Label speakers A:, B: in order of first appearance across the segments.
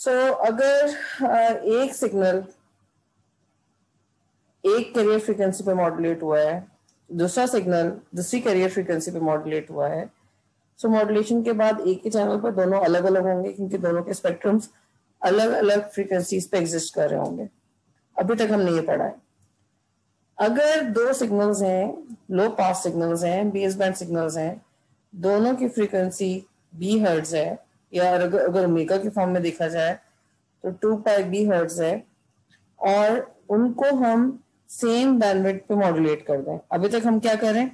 A: अगर एक सिग्नल एक कैरियर फ्रीक्वेंसी पे मॉड्यूलेट हुआ है, दूसरा सिग्नल दूसरी कैरियर फ्रीक्वेंसी पे मॉड्यूलेट हुआ है, मॉड्यूलेशन के बाद एक ही चैनल पर दोनों अलग अलग होंगे क्योंकि दोनों के स्पेक्ट्रम्स अलग अलग फ्रीक्वेंसीज पे एग्जिस्ट कर रहे होंगे। अभी तक हमने ये पढ़ा है। अगर दो सिग्नल्स हैं, लो पास सिग्नल्स हैं, बेस बैंड सिग्नल्स हैं, दोनों की फ्रीक्वेंसी बी हर्ट्ज है, या अगर ओमेगा के फॉर्म में देखा जाए तो 2 π हर्ट्ज है, और उनको हम सेम बैंडविड्थ पे मॉड्यूलेट कर दें। अभी तक हम क्या करें,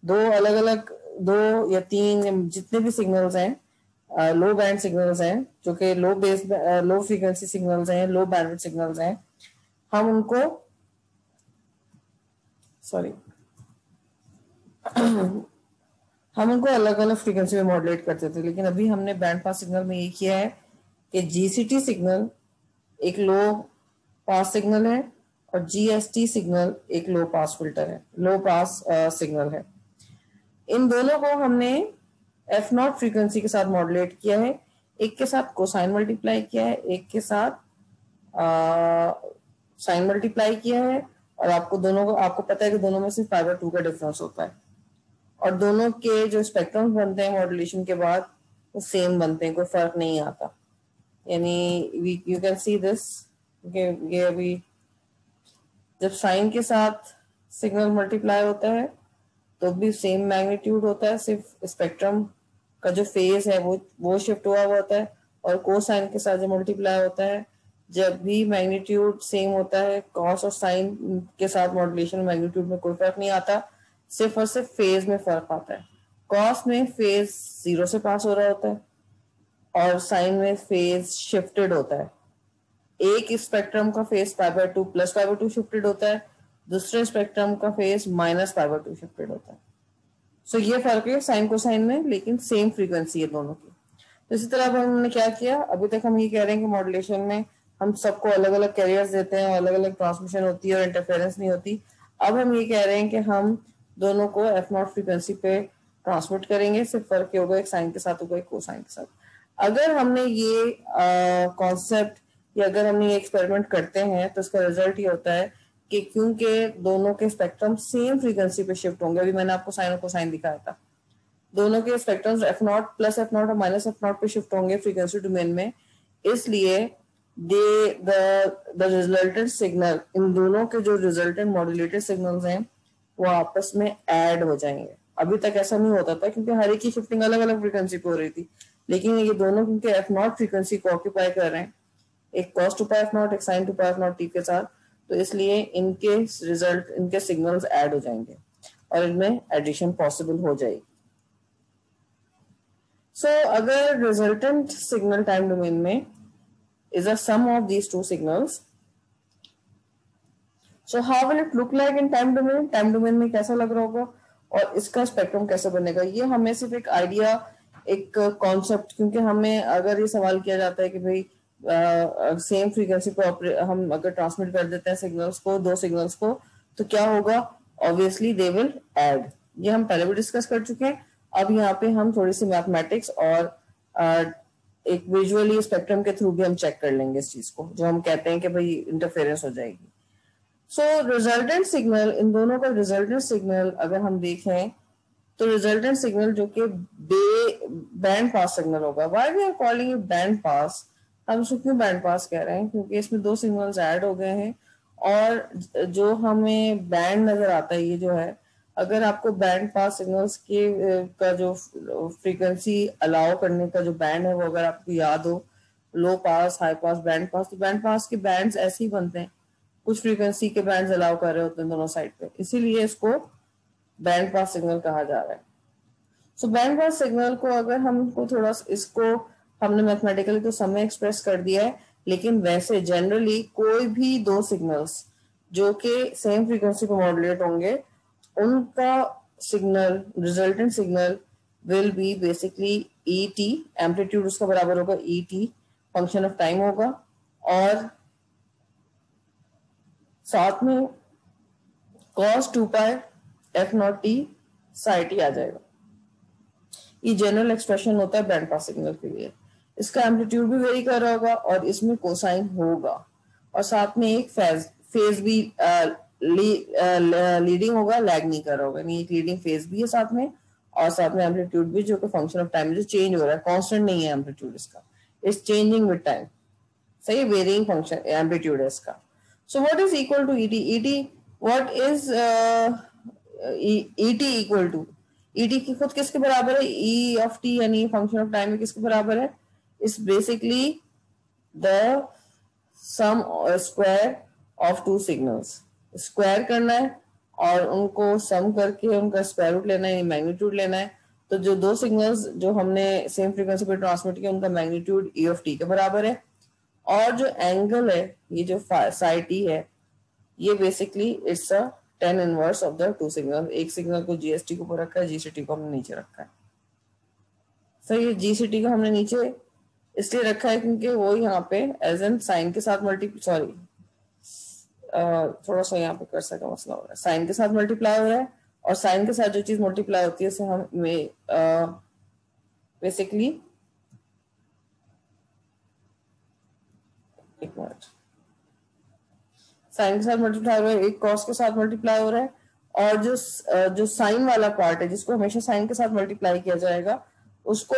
A: दो अलग अलग, दो या तीन जितने भी सिग्नल्स हैं, लो बैंड सिग्नल्स हैं, जो कि लो फ्रीक्वेंसी सिग्नल्स हैं, लो बैंडविड्थ सिग्नल्स हैं, हम उनको हम उनको अलग अलग फ्रीक्वेंसी में मॉड्यूलेट करते थे। लेकिन अभी हमने बैंड पास सिग्नल में ये किया है कि जीसीटी सिग्नल एक लो पास सिग्नल है और जीएसटी सिग्नल एक लो पास फिल्टर है, लो पास सिग्नल है। इन दोनों को हमने एफ नॉट फ्रीक्वेंसी के साथ मॉड्यूलेट किया है। एक के साथ कोसाइन मल्टीप्लाई किया है, एक के साथ साइन मल्टीप्लाई किया है, और आपको पता है कि दोनों में सिर्फ π/2 का डिफरेंस होता है, और दोनों के जो स्पेक्ट्रम बनते हैं मॉड्यूलेशन के बाद वो सेम बनते हैं, कोई फर्क नहीं आता। यानी यू कैन सी दिस, ये अभी जब साइन के साथ सिग्नल मल्टीप्लाई होता है तो भी सेम मैग्नीट्यूड होता है, सिर्फ स्पेक्ट्रम का जो फेज है वो शिफ्ट हुआ होता है। और कोसाइन के साथ जो मल्टीप्लाई होता है, जब भी मैग्नीट्यूड सेम होता है, कॉस और साइन के साथ मॉड्यूलेशन मैग्नीट्यूड में कोई फर्क नहीं आता, सिर्फ और सिर्फ फेज में फर्क आता है। कॉस में फेज 0 से पास हो रहा होता है और साइन में फेज शिफ्टेड होता है। एक स्पेक्ट्रम का फेज π/2 प्लस π/2 शिफ्टेड होता है, दूसरे स्पेक्ट्रम का फेज माइनस π/2 शिफ्टेड होता है। ये फर्क है साइन को साइन में, लेकिन सेम फ्रीक्वेंसी है दोनों की। तो इसी तरह अब हमने क्या किया, अभी तक हम ये कह रहे हैं कि मॉड्यूलेशन में हम सबको अलग अलग कैरियर्स देते हैं, अलग अलग ट्रांसमिशन होती है और इंटरफेरेंस नहीं होती। अब हम ये कह रहे हैं कि हम दोनों को एफ नॉट फ्रीक्वेंसी पे ट्रांसमिट करेंगे, सिर्फ फर्क होगा एक साइन के साथ होगा, एक कोसाइन के साथ। अगर हमने ये कॉन्सेप्ट या अगर हम ये एक्सपेरिमेंट करते हैं तो इसका रिजल्ट ये होता है कि क्योंकि दोनों के स्पेक्ट्रम सेम फ्रीक्वेंसी पे शिफ्ट होंगे, अभी मैंने आपको साइन और कोसाइन दिखाया था, दोनों के spectrum F not plus F not और माइनस एफ नॉट पे शिफ्ट होंगे फ्रीक्वेंसी डोमेन में, इसलिए द रिजल्टेंट सिग्नल, इन दोनों के जो रिजल्टेंट मॉड्यूलेटेड सिग्नल्स हैं वो आपस में ऐड हो जाएंगे। अभी तक ऐसा नहीं होता था क्योंकि हर एक की शिफ्टिंग अलग अलग फ्रीक्वेंसी पे हो रही थी, लेकिन ये दोनों क्योंकि एफ नॉट फ्रीक्वेंसी को ऑक्यूपाई कर रहे हैं, एक cos 2 π f0 एक sin 2 π f0 t के साथ, तो इसलिए इनके सिग्नल्स ऐड हो जाएंगे और इनमें एडिशन पॉसिबल हो जाएगी। अगर रिजल्टेंट सिग्नल टाइम डोमेन में is a sum of these two signals, so how will it look like in time domain? Time domain में कैसा लग रहा होगा और इसका स्पेक्ट्रम कैसे बनेगा, ये हमें सिर्फ एक आइडिया, एक कॉन्सेप्ट, क्योंकि हमें अगर ये सवाल किया जाता है कि भाई सेम फ्रीक्वेंसी पे हम अगर ट्रांसमिट कर देते हैं सिग्नल्स को, दो सिग्नल्स को, तो क्या होगा, ऑब्वियसली दे विल ऐड। ये हम पहले भी डिस्कस कर चुके हैं। अब यहाँ पे हम थोड़ी सी मैथमेटिक्स और एक विजुअली स्पेक्ट्रम के थ्रू भी हम चेक कर लेंगे इस चीज को, जो हम कहते हैं कि भाई इंटरफेरेंस हो जाएगी। रिजल्टेंट सिग्नल, इन दोनों का रिजल्टेंट सिग्नल अगर हम देखें तो रिजल्टेंट सिग्नल जो कि बैंड पास सिग्नल होगा। Why we are calling it band pass, हम इसको क्यों बैंड पास कह रहे हैं, क्योंकि इसमें दो सिग्नल्स ऐड हो गए हैं और जो हमें बैंड नजर आता है, ये जो है, अगर आपको बैंड पास सिग्नल्स के का जो फ्रीक्वेंसी अलाउ करने का जो बैंड है वो अगर आपको याद हो, लो पास, हाई पास, बैंड पास, तो बैंड पास के बैंड्स ऐसे ही बनते हैं, कुछ फ्रीक्वेंसी के बैंड्स अलाउ कर रहे होते हैं दोनों साइड पे, इसीलिए इसको बैंड पास सिग्नल कहा जा रहा है। बैंड पास सिग्नल को अगर हमको थोड़ा इसको हमने मैथमेटिकली तो समय एक्सप्रेस कर दिया है, लेकिन वैसे जनरली कोई भी दो सिग्नल्स जो कि सेम फ्रीक्वेंसी पे मॉड्यूलेट होंगे, उनका signal, resultant signal will be basically ET, amplitude उसका बराबर होगा ET, फंक्शन ऑफ टाइम होगा, और साथ में cos 2 π f0 t psi t आ जाएगा। ये जनरल एक्सप्रेशन होता है बैंड पास सिग्नल के लिए। इसका एम्पलीट्यूड भी वेरी कर रहा होगा और इसमें कोसाइन होगा, और साथ में एक फेज भी लीडिंग होगा, लैग नहीं कर रहा होगा, यानी एक लीडिंग फेज भी है साथ में, और साथ में एम्पलीट्यूड भी जो कि फंक्शन ऑफ टाइम जो चेंज हो रहा है, कांस्टेंट नहीं है एम्पलीट्यूड इसका, इट्स चेंजिंग विद टाइम, सही, वेरिंग फंक्शन एम्पलीट्यूड है इसका। So what is equal to E T, E T what is E T equal to, E T की खुद किसके बराबर है, ई ऑफ टी यानी फंक्शन ऑफ टाइम में किसके बराबर है, is basically the sum square of two signals, square करना है और उनको सम करके उनका स्क्वायर रूट लेना है, मैग्नीट्यूड लेना है। तो जो दो सिग्नल्स जो हमने सेम फ्रीक्वेंसी पे ट्रांसमिट किया उनका मैग्नीट्यूड ई ऑफ टी के बराबर है, और जो एंगल है ये जो साइड टी है ये basically it's a tan inverse of the two signal, एक सिग्नल को जीएसटी को ऊपर रखा है, जीसीटी को हमने नीचे रखा है। सही है, जीसीटी को हमने नीचे इसलिए रखा है क्योंकि वो यहाँ पे एज एन साइन के साथ थोड़ा सा यहाँ पे कर सका मसला हो रहा है, साइन के साथ मल्टीप्लाई हो रहा है, और साइन के साथ जो चीज मल्टीप्लाई होती है उसे हम बेसिकली एक मिनट, साइन के साथ मल्टीप्लाई हो रहा है, एक कॉस के साथ मल्टीप्लाई हो रहा है, और जो साइन वाला पार्ट है जिसको हमेशा साइन के साथ मल्टीप्लाई किया जाएगा उसको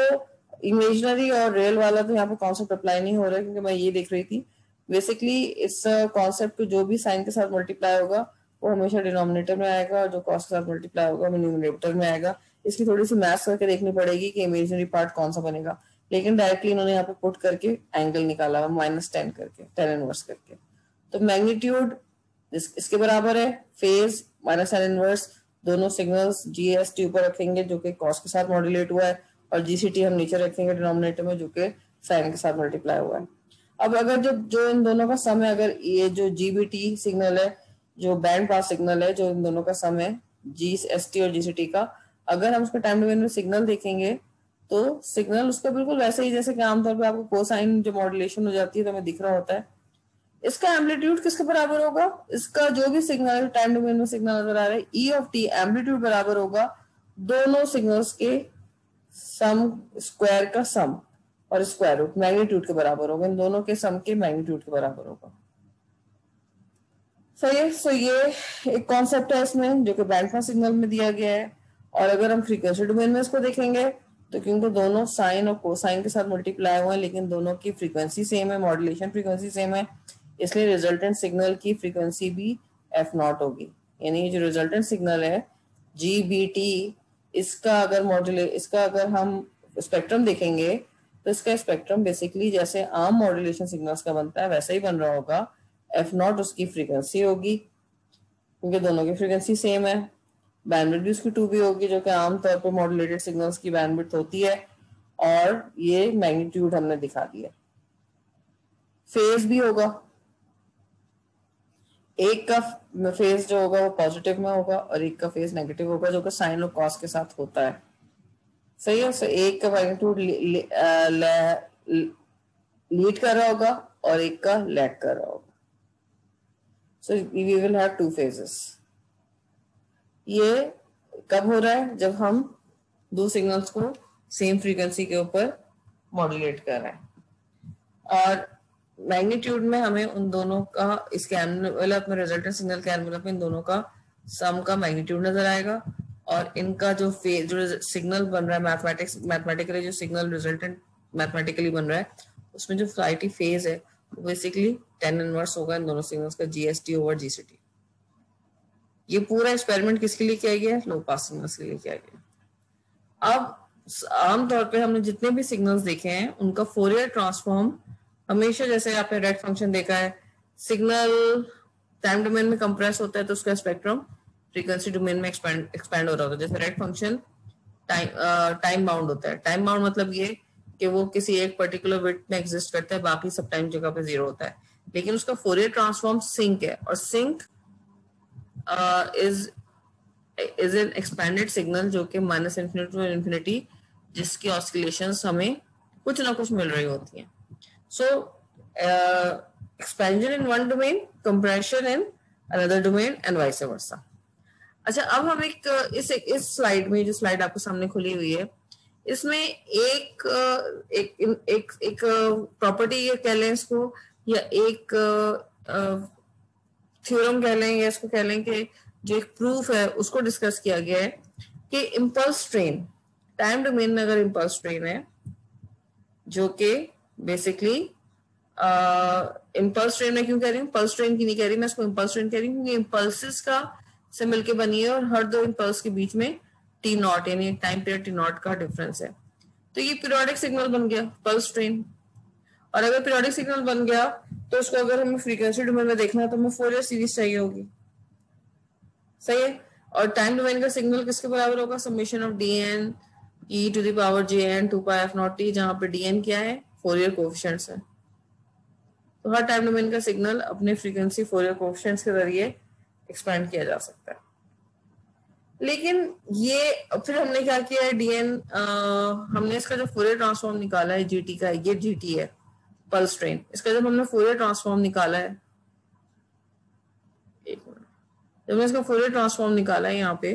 A: इमेजिनरी और रियल वाला तो यहाँ पे कॉन्सेप्ट अप्लाई नहीं हो रहा है, क्योंकि मैं ये देख रही थी बेसिकली इस कॉन्सेप्ट को जो भी साइन के साथ मल्टीप्लाई होगा वो हमेशा डिनोमिनेटर में आएगा, और जो कॉस के साथ मल्टीप्लाई होगा वो न्यूमरेटर में आएगा। इसकी थोड़ी सी मैथ्स करके देखनी पड़ेगी कि इमेजिनरी पार्ट कौन सा बनेगा, लेकिन डायरेक्टली इन्होंने यहाँ पे पुट करके एंगल निकाला हुआ -10 करके, 10 इनवर्स करके। तो मैग्नीट्यूड इसके बराबर है, फेज -10 इनवर्स, दोनों सिग्नल्स जीएसटी ऊपर रखेंगे जो कि कॉस के साथ मॉड्यूलेट हुआ है, और जीसीटी हम नीचे रखेंगे डिनोमिनेटर में जो कि साइन के साथ मल्टीप्लाई हुआ है। अब अगर जो इन दोनों का सम है, अगर ये जो जीबीटी सिग्नल है, जो बैंड पास सिग्नल है, जो इन दोनों का सम है जीएसटी और जीसीटी का, अगर हम उसका टाइम डोमेन में सिग्नल देखेंगे तो सिग्नल उसका बिल्कुल वैसे ही जैसे कि आमतौर पे आपको कोसाइन जो मॉड्यूलेशन हो जाती है तो हमें दिख रहा होता है। इसका एम्पलीट्यूड किसके बराबर होगा, इसका जो भी सिग्नल टाइम डोमेन में सिग्नल नजर आ रहा है ई ऑफ टी एम्पलीट्यूड बराबर होगा दोनों सिग्नल्स के सम स्क्वायर का सम, और स्क्वायर रूट मैग्नीट्यूड के बराबर होगा, इन दोनों के सम के मैग्नीट्यूड के बराबर होगा। सही है, सो ये एक कॉन्सेप्ट है इसमें जो कि बैंड पास सिग्नल में दिया गया है। और अगर हम फ्रीक्वेंसी डोमेन में इसको देखेंगे तो क्योंकि दोनों साइन और कोसाइन के साथ मल्टीप्लाई हुए हैं लेकिन दोनों की फ्रीक्वेंसी सेम है, मॉड्यूलेशन फ्रीक्वेंसी सेम है, इसलिए रिजल्टेंट सिग्नल की फ्रीक्वेंसी भी f0 होगी, यानी जो रिजल्टेंट सिग्नल है GBT, इसका अगर हम स्पेक्ट्रम देखेंगे तो इसका स्पेक्ट्रम बेसिकली जैसे आम मॉड्यूलेशन सिग्नल्स का बनता है वैसा ही बन रहा होगा, f0 उसकी फ्रीक्वेंसी होगी क्योंकि दोनों की फ्रीक्वेंसी सेम है, बैंडविड्थ भी उसकी 2 भी होगी जो कि आमतौर पर मॉड्यूलेटेड सिग्नल्स की बैंडविड्थ होती है, और ये मैग्नीट्यूड हमने दिखा दिया। फेज भी होगा, एक का फेज जो होगा वो पॉजिटिव में होगा और एक का फेज नेगेटिव होगा जो कि साइन और कॉस के साथ होता है। सही है, सो एक का मैग्नीट्यूड लीड कर रहा होगा और एक का लैग कर रहा होगा। So we will have 2 phases. ये कब हो रहा है, जब हम दो सिग्नल्स को सेम फ्रीक्वेंसी के ऊपर मॉड्यूलेट कर रहे हैं। और मैग्नीट्यूड में हमें उन दोनों का इसके एनवेलप में रिजल्टेंट सिग्नल के एनवेलप में इन दोनों का सम का मैग्नीट्यूड नजर आएगा, और इनका जो सिग्नल बन रहा है मैथमेटिकली जो सिग्नल रिजल्टेंट मैथमेटिकली बन रहा है उसमें जो फ्लाइटी फेज है वो बेसिकली 10 इनवर्स होगा इन दोनों सिग्नल्स का जीएसटी ओवर जीसीटी। ये पूरा एक्सपेरिमेंट किसके लिए किया गया है, लो पास सिग्नल्स के लिए किया गया। अब आमतौर पे हमने जितने भी सिग्नल्स देखे हैं उनका फोरियर ट्रांसफॉर्म हमेशा, जैसे आपने रेड फंक्शन देखा है, सिग्नल टाइम डोमेन में कंप्रेस होता है तो उसका स्पेक्ट्रम फ्रीक्वेंसी डोमेन में एक्सपैंड हो रहा होता है। जैसे रेड फंक्शन टाइम बाउंड होता है, टाइम बाउंड मतलब ये कि वो किसी एक पर्टिकुलर विड्थ में एग्जिस्ट करता है, बाकी सब टाइम जगह पे 0 होता है, लेकिन उसका फोरियर ट्रांसफॉर्म सिंक है, और sinc is an expanded signal जो कि -इन्फिनिटी टू इन्फिनिटी जिसकी ऑस्किलेशंस हमें कुछ ना कुछ मिल रही होती हैं। So expansion in one domain, compression in another domain and vice versa. अच्छा, अब हम इस स्लाइड में, जो स्लाइड आपके सामने खुली हुई है, इसमें एक प्रॉपर्टी ये कह लें इसको, या एक थ्योरम कह लें, या इसको कह लें कि जो एक प्रूफ है उसको डिस्कस किया गया है कि इम्पल्स ट्रेन, टाइम डोमेन में अगर इम्पल्स ट्रेन है जो कि बेसिकली इम्पल्स ट्रेन में क्यों कह रही हूँ, पल्स ट्रेन की नहीं कह रही मैं, इसको इम्पल्स ट्रेन कह रही हूँ क्योंकि इम्पल्सिस का से मिलके बनी है और हर दो इम्पल्स के बीच में टी नॉट यानी टाइम पीरियड टी नॉट का डिफरेंस है। तो ये पीरियोडिक सिग्नल बन गया पल्स ट्रेन। और अगर पीरियोडिक सिग्नल बन गया तो उसको अगर हमें फ्रीक्वेंसी डोमेन में देखना है तो हमें फोरियर सीरीज चाहिए होगी, सही है। और टाइम डोमेन का सिग्नल किसके बराबर होगा, summation of D N E to the power J N 2π/f0t, जहां पे डी एन क्या है, फोरियर कोएफिशिएंट्स है। तो हर टाइम डोमेन का सिग्नल अपने फ्रीक्वेंसी फोरियर कोएफिशिएंट्स के जरिए एक्सपेंड किया जा सकता है। लेकिन ये फिर हमने क्या किया है, डीएन हमने इसका जो फोरियर ट्रांसफॉर्म निकाला है जीटी का, ये जीटी है पल्स ट्रेन, इसका जब हमने फोरियर ट्रांसफॉर्म निकाला है, एक मिनट, जब हमने इसका फोरियर ट्रांसफॉर्म निकाला है यहाँ पे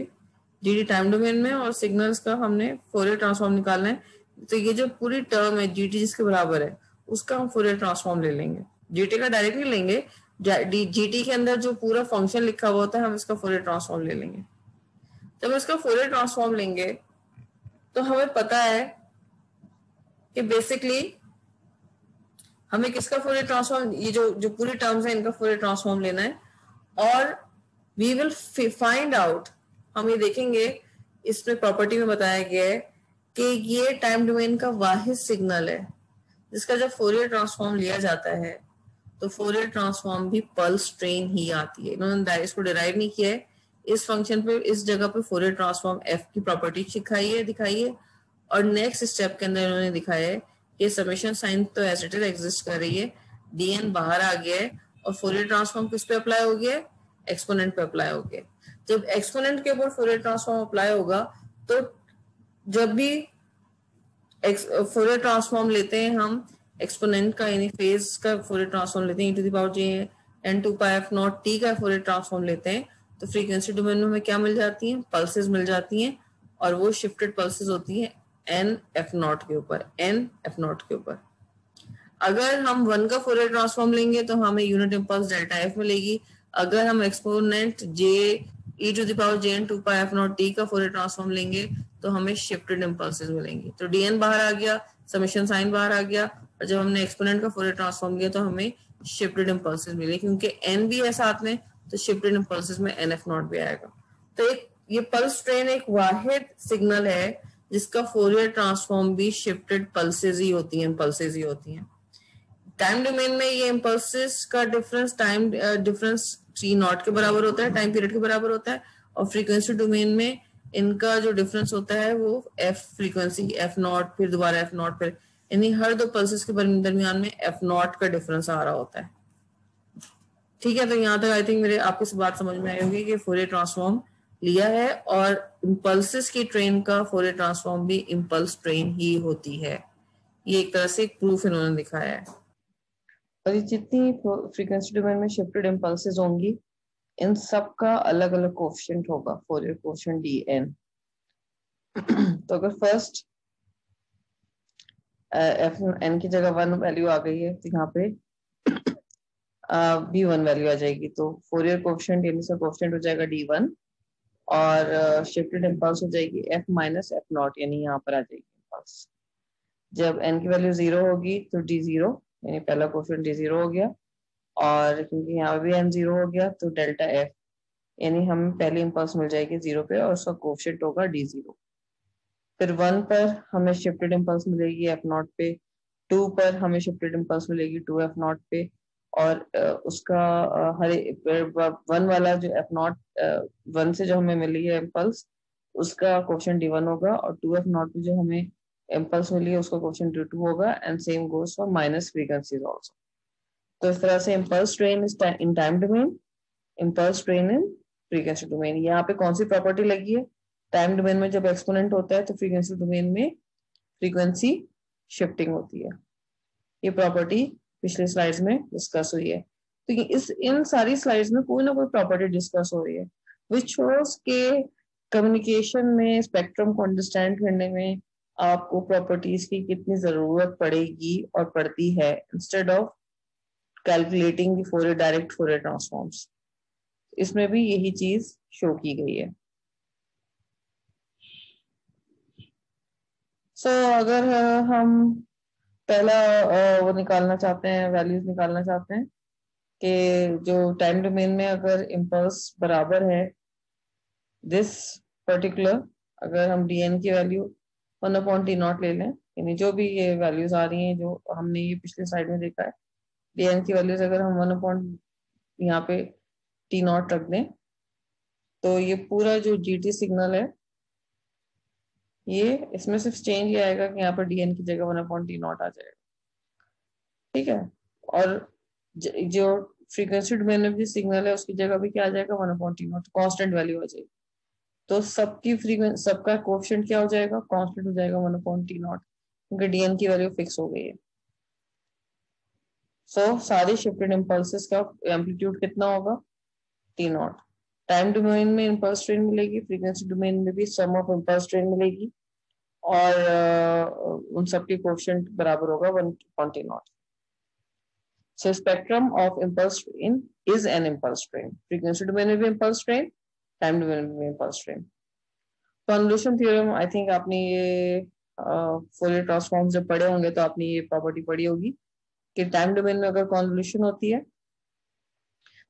A: जीटी टाइम डोमेन में और सिग्नल्स का हमने फोरियर ट्रांसफॉर्म निकालना है, तो ये जो पूरी टर्म है जीटी जिसके बराबर है उसका हम फोरियर ट्रांसफॉर्म ले लेंगे। जीटी का डायरेक्ट नहीं लेंगे, जीटी के अंदर जो पूरा फंक्शन लिखा हुआ होता है हम इसका फोरियर ट्रांसफॉर्म ले लेंगे। जब इसका फोरियर ट्रांसफॉर्म लेंगे तो हमें पता है कि बेसिकली हमें किसका फोरियर ट्रांसफॉर्म, ये जो पूरी टर्म्स है इनका फोरियर ट्रांसफॉर्म लेना है और वी विल फाइंड आउट, हम ये देखेंगे इसमें प्रॉपर्टी में बताया गया है कि ये टाइम डोमेन का वाहिद सिग्नल है जिसका जब फोरियर ट्रांसफॉर्म लिया जाता है तो फोरियर ट्रांसफॉर्म भी पल्स ट्रेन ही आती है। इन्होंने इसको डिराइव नहीं किया है, इस फंक्शन पे इस जगह पे फोरियर ट्रांसफॉर्म एफ की प्रॉपर्टी दिखाई है और नेक्स्ट स्टेप के अंदर इन्होंने दिखाया है कि समेशन साइन तो एज इट इज एग्जिस्ट कर रही है, डीएन बाहर आ गया है और फोरियर ट्रांसफॉर्म किस पे अप्लाई हो गया है, एक्सपोनेंट पे अप्लाई हो गया। जब एक्सपोनेंट के ऊपर फोरियर ट्रांसफॉर्म अप्लाई होगा तो जब भी फोरियर ट्रांसफॉर्म लेते हैं हम एक्सपोनेंट का यानी फेज का फोरियर ट्रांसफॉर्म लेते हैं, e⁻ n2π/f0t का फोरियर ट्रांसफॉर्म लेते हैं तो फ्रीक्वेंसी डोमेन में हमें क्या मिल जाती है, पल्सेस मिल जाती हैं और वो शिफ्टेड पल्सेस होती हैं n/f0 के ऊपर, n/f0 के ऊपर। अगर हम 1 का फोरियर ट्रांसफॉर्म लेंगे तो हमें यूनिट इम्पल्स डेल्टा एफ मिलेगी। अगर हम एक्सपोनेंट e⁻jn 2π/f0t का फोरियर ट्रांसफॉर्म लेंगे तो हमें शिफ्टेड इम्पल्सेस मिलेंगी। तो डीएन बाहर आ गया, समेशन साइन बाहर आ गया और जब हमने एक्सपोनेंट का फोरियर ट्रांसफॉर्म लिया तो हमें शिफ्टेड इम्पल्सेस मिले, क्योंकि एन भी है साथ में तो शिफ्टेड इम्पल्सेस में nf0 भी आएगा। तो एक ये पल्स ट्रेन एक वाहिद सिग्नल है जिसका फोरियर ट्रांसफॉर्म भी शिफ्टेड पल्सेस ही होती हैं, पल्सेस ही होती हैं। टाइम डोमेन में ये इम्पल्सेस का difference time difference T not के बराबर होता है, टाइम पीरियड के बराबर होता है और फ्रीक्वेंसी डोमेन में इनका जो डिफरेंस होता है वो एफ फ्रीक्वेंसी f0 फिर दोबारा f0 फिर, यानी हर दो पल्सेस के दरमियान में f0 का डिफरेंस आ रहा होता है। ठीक है, तो यहाँ तक आई थिंक मेरे आपको इस बात समझ में आई होगी कि फोरियर ट्रांसफॉर्म लिया है और इम्पल्सेस की ट्रेन का फोरियर ट्रांसफॉर्म भी इम्पल्स ट्रेन ही होती है। ये एक तरह से एक प्रूफ इन्होंने दिखाया है। और ये जितनी फ्रीक्वेंसी डोमेन में शिफ्टेड इम्पल्सेस होंगी इन सब का अलग अलग कोएफिशिएंट होगा, फोरियर कोएफिशिएंट dn। तो अगर फर्स्ट एफ एन की जगह 1 वैल्यू आ गई है तो यहाँ पे भी 1 वैल्यू आ जाएगी, तो फोरियर कोएफिशिएंट यानी इसका कोएफिशिएंट हो जाएगा d1 और शिफ्टेड इम्पल्स हो जाएगी f-f0 यानी यहाँ पर आ जाएगी इम्पल्स। जब n की वैल्यू 0 होगी तो d0 यानी पहला कोएफिशिएंट d0 हो गया और क्योंकि यहाँ भी n 0 हो गया तो डेल्टा f यानी हमें पहली इम्पल्स मिल जाएगी 0 पे और उसका कोएफिशिएंट होगा d0। फिर 1 पर हमें शिफ्टेड इम्पल्स मिलेगी f0 पे, 2 पर हमें शिफ्टेड इम्पल्स मिलेगी 2f0 पे और उसका हर 1 वाला जो f0 1 से जो हमें मिली है इम्पल्स उसका कोएफिशिएंट d1 होगा और 2f0 पे जो हमें इम्पल्स मिली है उसका कोएफिशिएंट d2 होगा and same goes for minus frequencies also. तो इस तरह से impulse train in time domain, impulse train in frequency domain. यहाँ पे कौन सी प्रॉपर्टी लगी है, टाइम डोमेन में जब एक्सपोनेंट होता है तो फ्रीक्वेंसी डोमेन में फ्रीक्वेंसी शिफ्टिंग होती है। ये प्रॉपर्टी पिछले स्लाइड्स में डिस्कस हुई है। तो इन सारी स्लाइड्स में कोई ना कोई प्रॉपर्टी डिस्कस हो रही है विच शोज के कम्युनिकेशन में, स्पेक्ट्रम को अंडरस्टैंड करने में आपको प्रॉपर्टीज की कितनी जरूरत पड़ेगी और पड़ती है, instead of calculating the Fourier direct Fourier transforms. इसमें भी यही चीज शो की गई है। सो अगर हम पहला वो निकालना चाहते हैं, वैल्यूज निकालना चाहते हैं कि जो टाइम डोमेन में अगर इम्पल्स बराबर है दिस पर्टिकुलर, अगर हम dn की वैल्यू 1/t0 ले लें, यानी जो भी ये वैल्यूज आ रही हैं जो हमने ये पिछले स्लाइड में देखा है, dn की वैल्यूज अगर हम 1 यहाँ पे t0 रख दें, तो ये पूरा जो gt सिग्नल है ये इसमें सिर्फ चेंज ये आएगा कि यहाँ पर dn की जगह 1/t0 आ जाएगा, ठीक है। और जो फ्रीक्वेंसी डोमेन में भी सिग्नल है उसकी जगह भी क्या आ जाएगा, 1/t0, कांस्टेंट वैल्यू आ जाएगी। तो सबकी फ्रीक्वेंसी, सबका कोएफिशिएंट क्या हो जाएगा, कांस्टेंट हो जाएगा 1/t0, क्योंकि dn की वैल्यू फिक्स हो गई है। सो सारी शिफ्टेड इम्पल्सेस का एम्पलीट्यूड कितना होगा, t0। टाइम डोमेन में इम्पल्स ट्रेन मिलेगी, फ्रीक्वेंसी डोमेन में भी सम ऑफ इम्पल्स ट्रेन मिलेगी, और उन सबके कोएफिशिएंट बराबर होगा 1/t0। So spectrum of impulse train is an impulse train. Frequency domain में भी impulse train, time domain में भी impulse train. Convolution theorem, I think आपने ये फोरियर ट्रांसफॉर्म जब पढ़े होंगे तो आपने ये प्रॉपर्टी पढ़ी होगी कि टाइम डोमेन में अगर कॉन्वोल्यूशन होती है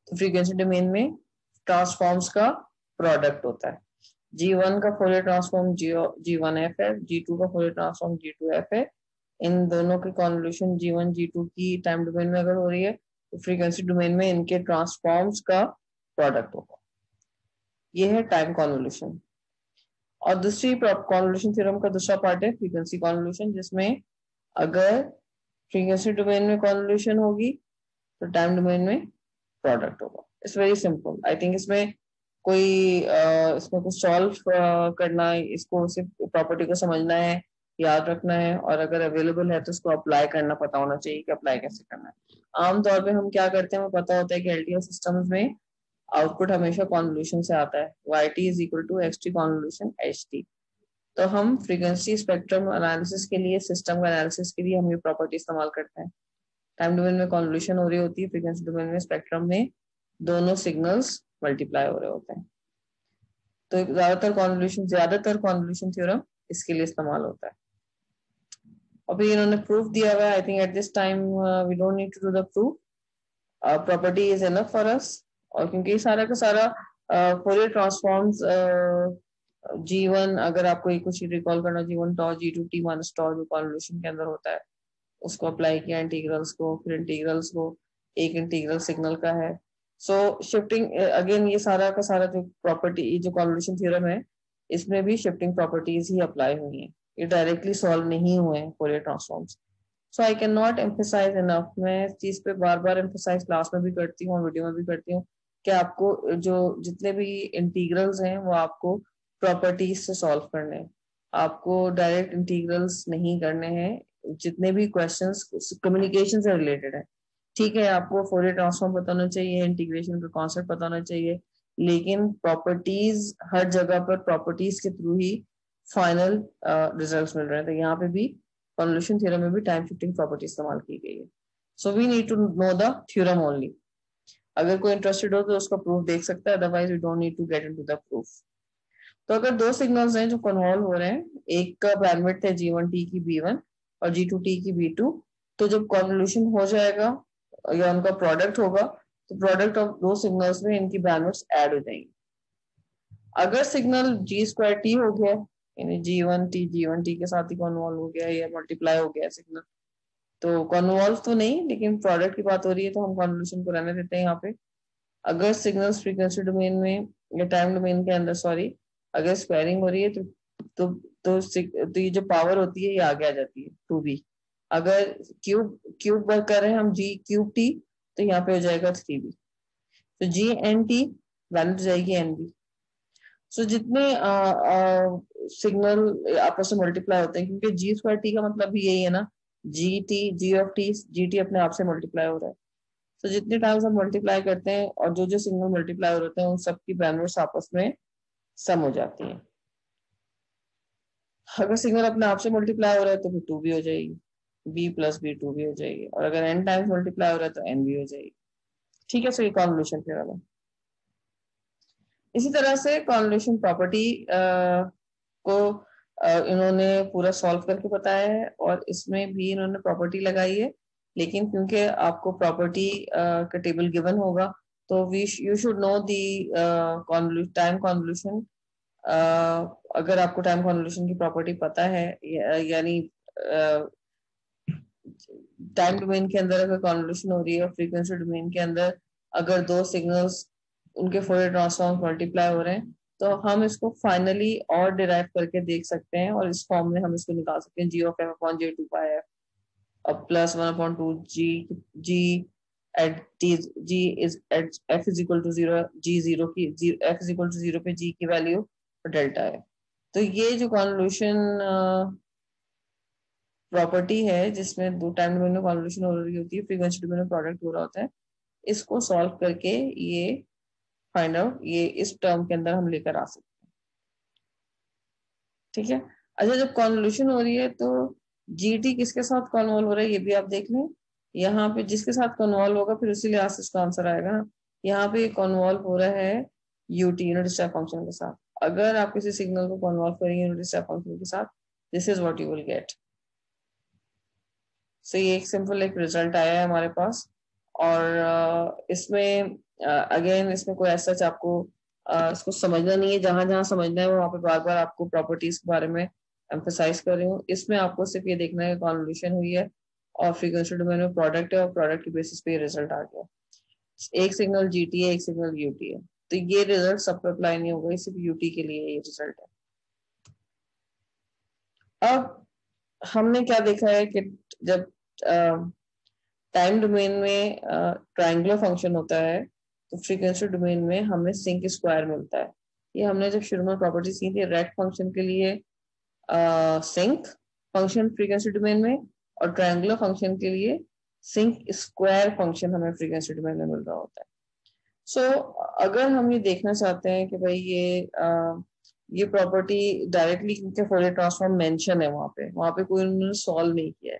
A: तो फ्रीक्वेंसी डोमेन में ट्रांसफॉर्म्स का प्रोडक्ट होता है। G1 का फोरियर ट्रांसफॉर्म G1f है, G2 का फोरियर ट्रांसफॉर्म G2f है। इन दोनों की कॉन्वोल्यूशन G1 G2 की टाइम डोमेन में अगर हो रही है तो फ्रीक्वेंसी डोमेन में इनके ट्रांसफॉर्म्स का प्रोडक्ट होगा। ये है टाइम कॉन्वोल्यूशन। और दूसरी कॉन्वोल्यूशन थ्योरम का दूसरा पार्ट है फ्रीक्वेंसी कॉन्वोल्यूशन, जिसमें अगर फ्रीक्वेंसी डोमेन में कॉन्वोल्यूशन होगी तो टाइम डोमेन में प्रोडक्ट होगा। It's very simple. I think इसमें कोई इसमें कुछ सॉल्व करना, इसको सिर्फ प्रॉपर्टी को समझना है, याद रखना है, और अगर अवेलेबल है तो उसको अप्लाई करना पता होना चाहिए कि अप्लाई कैसे करना है। आमतौर पे हम क्या करते हैं, हमें पता होता है कि एलटीओ सिस्टम्स में आउटपुट हमेशा कॉन्वोल्यूशन से आता है, yt is equal to xt convolution ht। तो हम फ्रीक्वेंसी स्पेक्ट्रम एनालिसिस के लिए, सिस्टम का एनालिसिस के लिए हम ये प्रॉपर्टी इस्तेमाल करते हैं। टाइम डोमेन में कॉन्वोल्यूशन हो रही होती है, फ्रीक्वेंसी डोमेन में स्पेक्ट्रम में दोनों सिग्नल्स मल्टीप्लाई हो रहे होते हैं। तो ज्यादातर कॉन्वोल्यूशन थ्योरम इसके लिए इस्तेमाल होता है। अभी इन्होंने प्रूफ दिया हुआ है। I think at this time we don't need to do the proof, property is enough for us. और क्योंकि सारा का सारा फोरियर ट्रांसफॉर्म्स G1, अगर आपको कुछ रिकॉल करना, G1 टॉ G2 t माइनस टॉ जो कॉन्वोल्यूशन के अंदर होता है, उसको अप्लाई किया इंटीग्रल्स को, फिर इंटीग्रल्स को एक इंटीग्रल सिग्नल का है। सो शिफ्टिंग अगेन, ये सारा का सारा जो प्रॉपर्टी, जो कॉन्वोल्यूशन थ्योरम है, इसमें भी शिफ्टिंग प्रॉपर्टीज ही अप्लाई हुई हैं, ये डायरेक्टली सॉल्व नहीं हुए हैं Fourier transforms. So I can not emphasise enough, मैं इस चीज पे बार बार एम्फेसाइज क्लास में भी करती हूँ और वीडियो में भी करती हूँ कि आपको जो जितने भी इंटीग्रल्स हैं वो आपको प्रॉपर्टीज से सॉल्व करने हैं, आपको डायरेक्ट इंटीग्रल्स नहीं करने हैं। जितने भी क्वेश्चंस कम्युनिकेशन से रिलेटेड है, ठीक है, आपको फोरियर ट्रांसफॉर्म पता होना चाहिए, इंटीग्रेशन का कॉन्सेप्ट पता होना चाहिए, लेकिन प्रॉपर्टीज हर जगह पर प्रॉपर्टीज के थ्रू ही फाइनल रिजल्ट्स मिल रहे हैं। तो यहाँ पे भी कॉन्वोल्यूशन थ्योरम में भी टाइम शिफ्टिंग प्रॉपर्टी इस्तेमाल की गई है। So we need to know the theorem only. अगर कोई इंटरेस्टेड हो तो उसका प्रूफ देख सकता है, otherwise we don't need to get into the proof. तो अगर दो सिग्नल्स हैं जो कन्वॉल्व हो रहे हैं, एक का बैंडविड्थ है G1t की B1 और G2t की B2, तो जब कॉन्वोल्यूशन हो जाएगा या उनका प्रोडक्ट होगा तो प्रोडक्ट ऑफ दो सिग्नल्स में इनकी बैंडविड्थ ऐड हो जाएंगी। अगर सिग्नल G2t हो गया, यानी G1t के साथ ही कन्वॉल्व हो गया या मल्टीप्लाई हो गया सिग्नल, तो कन्वॉल्व तो नहीं, लेकिन प्रोडक्ट की बात हो रही है तो हम कॉन्वोल्यूशन को रहने देते हैं यहाँ पे। अगर सिग्नल्स फ्रीक्वेंसी डोमेन में या टाइम डोमेन के अंदर, सॉरी, अगर स्क्वायरिंग हो रही है तो ये जो पावर होती है ये आगे आ जाती है 2b। अगर क्यूब वर्क कर रहे हैं हम G3t, तो यहाँ पे हो जाएगा 3b। तो G_n_t वैल्यू जाएगी nb। सो जितने सिग्नल आपस में मल्टीप्लाई होते हैं, क्योंकि G2t का मतलब भी यही है ना, gt अपने आप से मल्टीप्लाई हो रहा है। तो जितने टाइम्स हम मल्टीप्लाई करते हैं और जो जो सिग्नल मल्टीप्लाई हो रहे हैं उन सबकी बैंडविड्थ आपस में सम हो जाती है। अगर सिग्नल अपने आप से मल्टीप्लाई हो रहा है तो फिर 2 भी हो जाएगी, b प्लस बी 2 भी हो जाएगी, और अगर n टाइम्स मल्टीप्लाई हो रहा है तो n भी हो जाएगी। ठीक है, सो ये कॉन्वोल्यूशन थ्योरम है। इसी तरह से कॉन्वोल्यूशन प्रॉपर्टी को इन्होंने पूरा सॉल्व करके बताया है, और इसमें भी इन्होंने प्रॉपर्टी लगाई है, लेकिन क्योंकि आपको प्रॉपर्टी का टेबल गिवन होगा तो you should know the time convolution. अगर आपको टाइम कॉन्वोल्यूशन की प्रॉपर्टी पता है, यानी टाइम डोमेन के अंदर अगर कॉन्वोल्यूशन हो रही है और फ्रीक्वेंसी डोमेन के अंदर अगर दो सिग्नल्स उनके फोरियर ट्रांसफॉर्म मल्टीप्लाई हो रहे हैं, तो हम इसको फाइनली और डिराइव करके देख सकते हैं, और इस फॉर्म में हम इसको निकाल सकते हैं, G of F upon J two pi F अब plus 1/2 G at G is at F is equal to 0, G 0 की एफ इज इक्वल टू 0 पे जी की वैल्यू डेल्टा है। तो ये जो कॉन्वोल्यूशन प्रॉपर्टी है जिसमें दो टाइम डोमेन में कॉन्वोल्यूशन हो रही होती है, फ्रीक्वेंसी डोमेन में प्रोडक्ट हो रहा होता है, इसको सॉल्व करके ये फाइंड आउट ये इस टर्म के अंदर हम लेकर आ सकते हैं। ठीक है, अच्छा जब कॉन्वोल्यूशन हो रही है तो जीटी किसके साथ कॉन्वॉल्व हो रहा है ये भी आप देख लें। यहाँ पे जिसके साथ कॉन्वॉल्व होगा फिर उसी लिहाज से इसका आंसर आएगा ना। यहाँ पे कॉन्वॉल्व हो रहा है यूटी यूनिट स्टेप फंक्शन के साथ। अगर आप किसी सिग्नल को कॉन्वॉल्व करेंगे यूनिट स्टेप फंक्शन के साथ, this is what you will get. So ये एक सिंपल एक रिजल्ट आया है हमारे पास, और इसमें अगेन इसमें कोई ऐसा आपको इसको समझना नहीं है, जहां जहां समझना है वो वहां पे बार बार आपको प्रॉपर्टीज के बारे में एम्फेसाइज कर रही हूँ। इसमें आपको सिर्फ ये देखना है कॉन्वोल्यूशन हुई है और फ्रीक्वेंसी डोमेन में प्रोडक्ट है, और प्रोडक्ट की बेसिस पे ये रिजल्ट आ गया। एक सिग्नल जीटी है, एक सिग्नल यूटी है, तो ये रिजल्ट सब पे अप्लाई नहीं होगा, सिर्फ यूटी के लिए ये रिजल्ट है। अब हमने क्या देखा है कि जब टाइम डोमेन में ट्रायंगुलर फंक्शन होता है तो फ्रीक्वेंसी डोमेन में हमें सिंक स्क्वायर मिलता है। ये हमने जब शुरू में प्रॉपर्टी सीखी थी, रेक्ट फंक्शन के लिए सिंक फंक्शन फ्रीक्वेंसी डोमेन में, और ट्रायंगुलर फंक्शन के लिए सिंक स्क्वायर फंक्शन हमें फ्रीक्वेंसी डोमेन में मिल रहा होता है। सो अगर हम ये देखना चाहते हैं कि भाई ये प्रॉपर्टी डायरेक्टली क्योंकि फोरियर ट्रांसफॉर्म मेंशन है, वहां पे कोई उन्होंने सॉल्व नहीं किया है,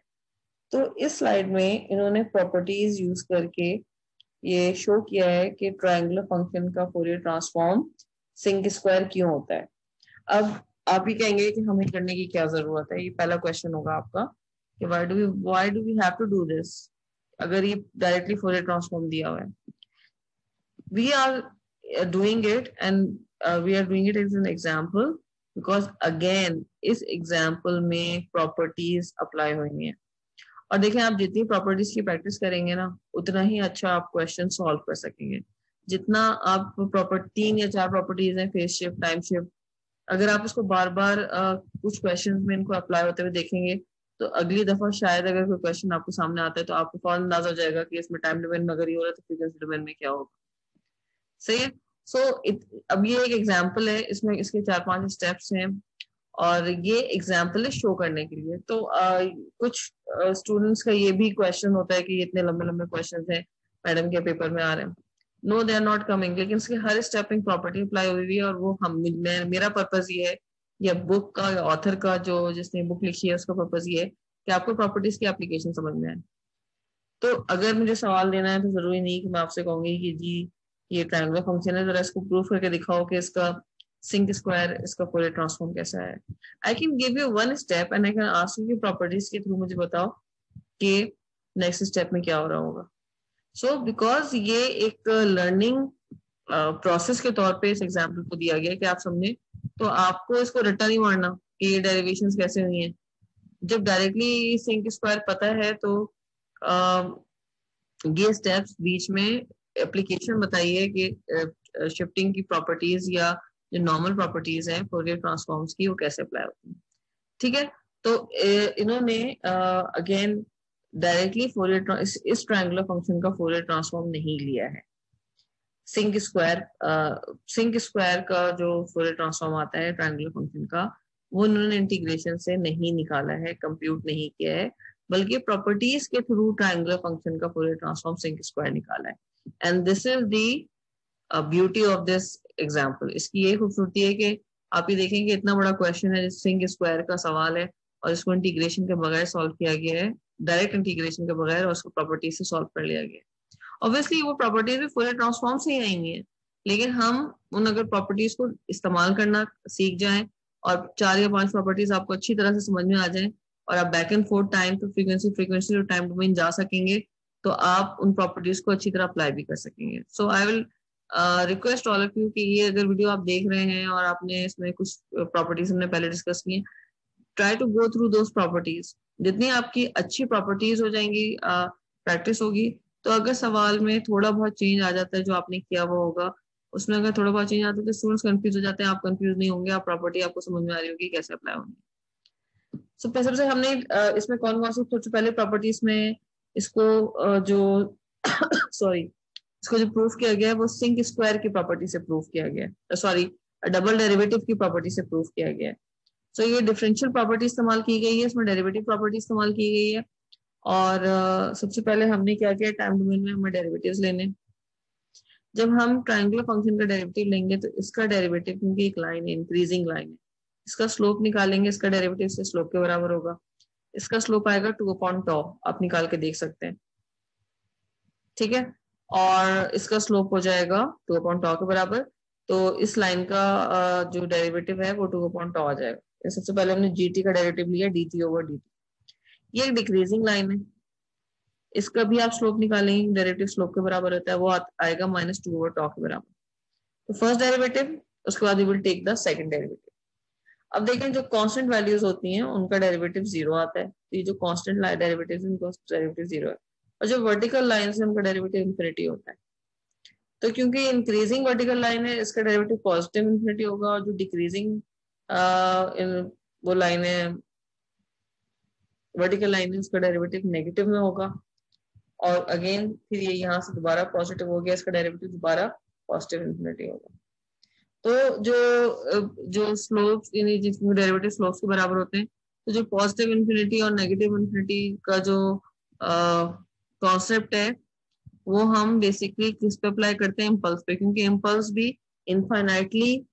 A: तो इस स्लाइड में इन्होंने प्रॉपर्टीज यूज करके ये शो किया है कि ट्रायंगुलर फंक्शन का फोरियर ट्रांसफॉर्म सिंक स्क्वायर क्यों होता है। अब आप ही कहेंगे कि हमें करने की क्या जरूरत है, ये पहला क्वेश्चन होगा आपका कि why do we have to do this, अगर ये डायरेक्टली फोरियर ट्रांसफॉर्म दिया हुआ है। We are doing it and we are doing it as an example because again इस एग्जाम्पल में प्रॉपर्टीज अप्लाई हुई हैं, और देखें आप जितनी प्रॉपर्टीज की प्रैक्टिस करेंगे ना उतना ही अच्छा आप क्वेश्चन सॉल्व कर सकेंगे। जितना आप प्रॉपर्टी 3 या 4 प्रॉपर्टीज हैं, फेज शिफ्ट, टाइम शिफ्ट, अगर आप इसको बार बार कुछ क्वेश्चन में इनको अप्लाई होते हुए देखेंगे तो अगली दफा शायद अगर कोई क्वेश्चन आपको सामने आता है तो आपको फौरन अंदाजा हो जाएगा कि इसमें टाइम डोमेन में अगर ये हो रहा है तो फ्रीक्वेंसी डोमेन में क्या होगा। सही है। सो अब ये एक एग्जाम्पल है, इसमें इसके 4-5 स्टेप्स हैं, और ये एग्जाम्पल है शो करने के लिए। तो कुछ स्टूडेंट्स का ये भी क्वेश्चन होता है कि ये इतने लंबे लंबे क्वेश्चन हैं मैडम के पेपर में आ रहे हैं। No they are not coming, लेकिन इसके हर स्टेपिंग प्रॉपर्टी अप्लाई हुई है, और वो मेरा पर्पज ये है, या बुक का ऑथर का जो जिसने बुक लिखी है उसका पर्पज ये है कि आपको प्रॉपर्टीज की एप्लीकेशन समझ में आए। तो अगर मुझे सवाल देना है तो जरूरी नहीं कि मैं आपसे कहूंगी कि जी ये ट्रायंगुलर फंक्शन है, जरा इसको प्रूफ करके दिखाओ कि इसका सिंक स्क्वायर इसका फोरियर ट्रांसफॉर्म कैसा है। I can give you one step and I can ask you कि प्रॉपर्टीज के थ्रू मुझे बताओ कि नेक्स्ट स्टेप में क्या हो रहा होगा। सो बिकॉज ये एक लर्निंग प्रोसेस के तौर पे इस एग्जाम्पल को दिया गया कि आप समझे, तो आपको इसको रट्टा नहीं मारना कि ये डेरिवेशंस कैसे हुई हैं। जब डायरेक्टली सिंक स्क्वायर पता है तो ये स्टेप्स बीच में एप्लीकेशन बताइए कि शिफ्टिंग की प्रॉपर्टीज या जो नॉर्मल प्रॉपर्टीज हैं फोरियर ट्रांसफॉर्म्स की वो कैसे अप्लाई होती है। ठीक है, तो इन्होंने अगेन डायरेक्टली फोरियर इस ट्रायंगुलर फंक्शन का फोरियर ट्रांसफॉर्म नहीं लिया है। सिंक स्क्वायर का जो फोरियर ट्रांसफॉर्म आता है ट्रायंगुलर फंक्शन का, वो उन्होंने इंटीग्रेशन से नहीं निकाला है, कंप्यूट नहीं किया है, बल्कि प्रॉपर्टीज के थ्रू ट्रायंगुलर फंक्शन का फोरियर ट्रांसफॉर्म सिंक स्क्वायर निकाला है। And this is the beauty of this example. इसकी ये खूबसूरती है कि आप ये देखेंगे इतना बड़ा क्वेश्चन है, सिंक स्क्वायर का सवाल है और इसको इंटीग्रेशन के बगैर सॉल्व किया गया है, डायरेक्ट इंटीग्रेशन के बगैर, और उसको प्रॉपर्टी से सॉल्व कर लिया गया है। ऑब्वियसली वो प्रॉपर्टीज भी फुल ट्रांसफॉर्म से ही आएंगी है, लेकिन हम उन अगर प्रॉपर्टीज को इस्तेमाल करना सीख जाएं और 4 या 5 प्रॉपर्टीज आपको अच्छी तरह से समझ में आ जाएं और आप बैक एंड फोर्थ टाइम तो फ्रीक्वेंसी और टाइम डोमेन जा सकेंगे, तो आप उन प्रॉपर्टीज को अच्छी तरह अप्लाई भी कर सकेंगे। So I will request all of you कि ये अगर वीडियो आप देख रहे हैं और आपने इसमें कुछ प्रॉपर्टीज हमने पहले डिस्कस की, try to go through those properties. जितनी आपकी अच्छी प्रॉपर्टीज हो जाएंगी, प्रैक्टिस होगी, तो अगर सवाल में थोड़ा बहुत चेंज आ जाता है जो आपने किया वो होगा, उसमें अगर थोड़ा बहुत चेंज आता है तो स्टूडेंट्स कंफ्यूज हो जाते हैं, आप कंफ्यूज नहीं होंगे, आप प्रॉपर्टी आपको समझ में आ रही होगी कैसे अप्लाई होंगी। सबसे हमने इसमें कौन कौन सी सबसे पहले प्रॉपर्टीज में इसको जो सॉरी इसको जो प्रूफ किया गया है वो सिंक स्क्वायर की प्रॉपर्टी से प्रूफ किया गया है, सॉरी डबल डेरिवेटिव की प्रॉपर्टी से प्रूफ किया गया है। सो ये डिफरेंशियल प्रॉपर्टी इस्तेमाल की गई है, इसमें डेरिवेटिव प्रॉपर्टी इस्तेमाल की गई है। और सबसे पहले हमने क्या किया, टाइम डोमेन में हमें डेरिवेटिव्स लेने। जब हम ट्रायंगुलर फंक्शन का डेरिवेटिव लेंगे तो इसका डेरिवेटिव, क्योंकि एक लाइन है, इंक्रीजिंग लाइन है, इसका स्लोप निकालेंगे, इसका डेरिवेटिव से स्लोप के बराबर होगा। इसका स्लोप आएगा 2/τ, आप निकाल के देख सकते हैं, ठीक है। और इसका स्लोप हो जाएगा 2/τ के बराबर, तो इस लाइन का जो डेरिवेटिव है वो 2/τ आ जाएगा। सबसे पहले हमने gt का डेरिवेटिव लिया, dt/dt। ये एक डिक्रीजिंग लाइन है, इसका भी आप स्लोप निकालेंगे, डेरिवेटिव स्लोप के बराबर होता है, वो आएगा -2/τ के बराबर। तो फर्स्ट डेरिवेटिव, उसके बाद we will take the second derivative. अब देखें जो कांस्टेंट वैल्यूज होती हैं उनका डेरिवेटिव 0 आता है, तो ये जो कांस्टेंट डेरिवेटिव है उनका डेरिवेटिव 0 है, और जो वर्टिकल लाइन है उनका डेरिवेटिव इंफिनिटी होता है। तो क्योंकि इंक्रीजिंग वर्टिकल लाइन है, इसका डेरिवेटिव पॉजिटिव इंफिनिटी होगा, और जो डिक्रीजिंग वो लाइन है, वर्टिकल लाइन है, उसका डेरिवेटिव नेगेटिव में होगा। और अगेन फिर ये यहाँ से दोबारा पॉजिटिव हो गया, इसका डेरिवेटिव दोबारा पॉजिटिव इंफिनिटी होगा। तो जो स्लोप्स यानी जिसमें डेरिवेटिव स्लोप्स के बराबर होते हैं, तो जो पॉजिटिव इंफिनिटी और नेगेटिव इंफिनिटी का जो कॉन्सेप्ट है वो हम बेसिकली किस पे अप्लाई करते हैं, इम्पल्स पे, क्योंकि इम्पल्स भी इनफाइनाइटली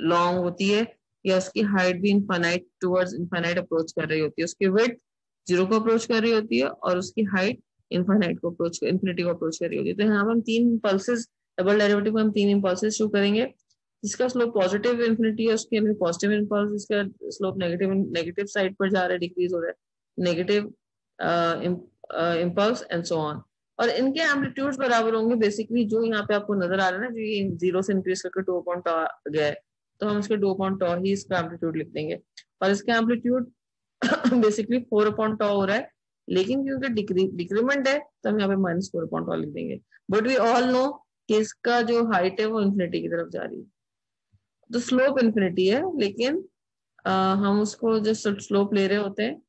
A: लॉन्ग होती है, या उसकी हाइट भी इनफाइनाइट टुवर्ड्स इनफाइनाइट अप्रोच कर रही होती है, उसकी विड्थ 0 को अप्रोच कर रही होती है और उसकी हाइट इनफाइनाइट को अप्रोच इन्फिनिटी को अप्रोच कर रही होती है। तो यहाँ पर हम 3 इम्पल्सेस, डबल डेरिवेटिव में हम 3 इम्पल्सेस शो करेंगे, जिसका स्लोप पॉजिटिव इन्फिनिटी है, उसके अंदर पॉजिटिव इम्पल्स, इसका स्लोप नेगेटिव साइड पर जा रहा है, डिक्रीज हो रहा है, negative impulse and so on. और इनके एम्पलीट्यूड्स बराबर होंगे, बेसिकली जो यहाँ पे आपको नजर आ रहा है ना, जो ये 0 से इंक्रीज करके 2/τ आ गया है, तो हम इसके 2/τ ही इसका एम्पलीट्यूड लिख देंगे, और इसका एम्पलीट्यूड बेसिकली 4/τ हो रहा है, लेकिन क्योंकि डिक्रीमेंट है तो हम यहाँ पे -4/τ लिख देंगे। बट वी ऑल नो कि इसका जो हाइट है वो इन्फिनिटी की तरफ जा रही है, तो स्लोप इन्फिनिटी है, लेकिन हम उसको जो स्लोप ले रहे होते हैं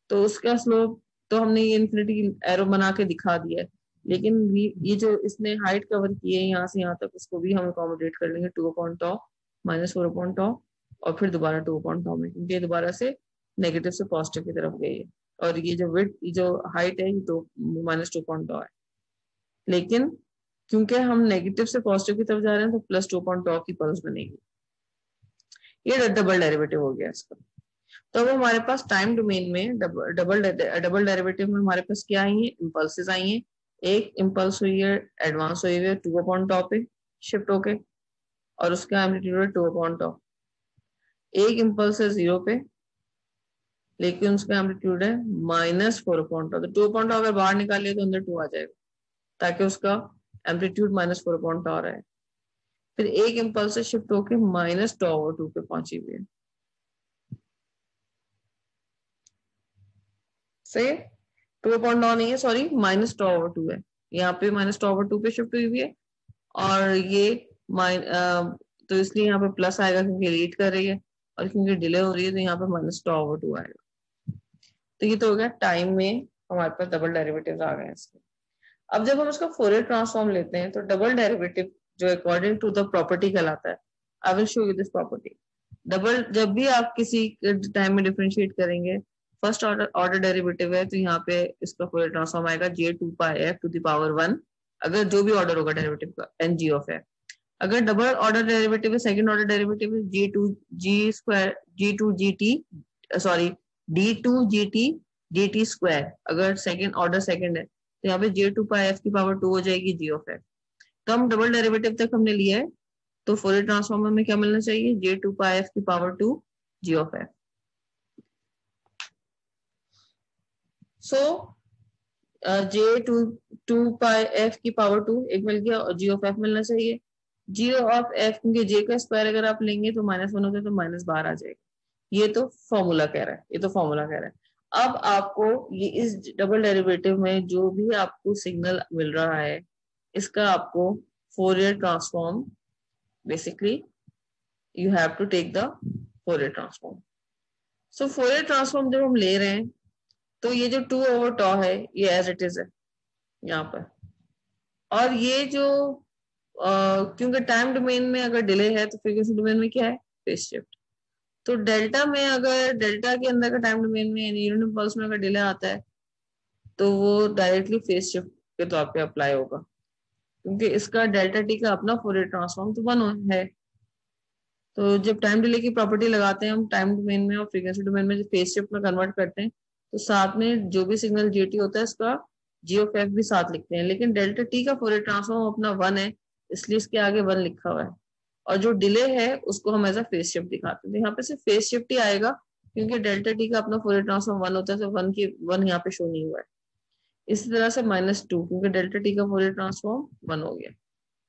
A: तो उसका स्लोप, तो हमने ये इन्फिनिटी एरो बना के दिखा दिया है, लेकिन ये जो इसने हाइट कवर की है यहाँ से यहाँ तक, उसको भी हम अकोमोडेट कर लेंगे 2/τ -4/τ, और फिर दोबारा 2/τ में, क्योंकि दोबारा से नेगेटिव से पॉजिटिव की तरफ गई है, और ये जो विड्थ, जो हाइट है, ये तो -2/τ है, लेकिन क्योंकि हम नेगेटिव से पॉजिटिव की तरफ जा रहे हैं तो +2/τ की पल्स बनेगी। ये डबल डेरिवेटिव हो गया इसका। तो अब हमारे पास टाइम डोमेन में डबल डेरिवेटिव में हमारे पास क्या आई है, इम्पल्सेस आई हैं। एक इम्पल्स हुई है, एडवांस हुई है 2/τ पे शिफ्ट होके, और उसका एम्पलीट्यूड है 2/τ। एक इम्पल्स है 0 पे, लेकिन उसका एम्पलीट्यूड है -4/τ। तो 2/τ अगर बाहर निकालिए तो अंदर 2 आ जाएगा, ताकि उसका एम्पलीट्यूड -4/τ आ रहा है। फिर एक इम्पल्स से शिफ्ट होके -τ/2 पे पहुंची हुई है, सही है। 2/τ नहीं है, सॉरी, -τ/2 है, यहाँ पे -τ/2 पे शिफ्ट हुई है, और ये तो इसलिए यहाँ पे प्लस आएगा क्योंकि लीड कर रही है, और क्योंकि डिले हो रही है तो यहाँ पे -τ/2 आएगा। तो ये तो हो गया टाइम में हमारे पास डबल डेरिवेटिव्स आ गए इसके। अब जब हम इसका फोरियर ट्रांसफॉर्म लेते हैं तो डबल डेरिवेटिव जो अकॉर्डिंग टू द प्रॉपर्टी कहलाता है, I will show you this property. जब भी आप किसी टाइम में डिफरेंशिएट करेंगे, फर्स्ट ऑर्डर डेरिवेटिव है, तो यहाँ पे इसका फोरियर ट्रांसफॉर्म आएगा J2πf⁴ अगर जो भी ऑर्डर होगा डेरिवेटिव का, एन जी ऑफ है। अगर डबल ऑर्डर डेरिवेटिव है, सेकंड ऑर्डर डेरिवेटिव है डी टू स्क्वायर, अगर सेकंड ऑर्डर सेकंड है तो यहाँ पे j2πf की पावर 2 हो जाएगी g ऑफ f। तो हम डबल डेरिवेटिव तक हमने लिया है, तो फोरियर ट्रांसफॉर्म में क्या मिलना चाहिए, j2πf की power 2 g of f। So j2πf की पावर 2 एक मिल गया और g ऑफ f मिलना चाहिए। g ऑफ f, क्योंकि j का स्क्वायर अगर आप लेंगे तो -1 होता है, तो माइनस बाहर आ जाएगा। ये तो फॉर्मूला कह रहा है, ये तो फॉर्मूला कह रहा है। अब आपको ये इस डबल डेरिवेटिव में जो भी आपको सिग्नल मिल रहा है, इसका आपको Fourier transform, basically you have to take the Fourier transform. So Fourier transform जब हम ले रहे हैं तो ये जो 2/τ है ये एज इट इज है यहाँ पर, और ये जो क्योंकि टाइम डोमेन में अगर डिले है तो फ्रीक्वेंसी डोमेन में क्या है, फेज शिफ्ट। तो डेल्टा में, अगर डेल्टा के अंदर का टाइम डोमेन में यानी यूनिट इंपल्स में अगर डिले आता है तो वो डायरेक्टली फेज शिफ्ट के तौर पे अप्लाई होगा, क्योंकि इसका डेल्टा टी का अपना फोरियर ट्रांसफॉर्म तो 1 है। तो जब टाइम डिले की प्रॉपर्टी लगाते हैं हम टाइम डोमेन में और फ्रीक्वेंसी डोमेन में, जब फेज शिफ्ट में कन्वर्ट करते हैं तो साथ में जो भी सिग्नल gt होता है इसका g ऑफ f भी साथ लिखते हैं। लेकिन डेल्टा टी का फोरियर ट्रांसफॉर्म अपना 1 है, इसलिए इसके आगे 1 लिखा हुआ है, और जो डिले है उसको हम एज अ फेज शिफ्ट दिखाते हैं। तो यहाँ पे सिर्फ फेज शिफ्ट ही आएगा, क्योंकि डेल्टा टी का अपना फोरियर ट्रांसफॉर्म 1 होता है, तो 1 यहाँ पे शो नहीं हुआ है। इसी तरह से -2, क्योंकि डेल्टा टी का फोरियर ट्रांसफॉर्म 1 हो गया।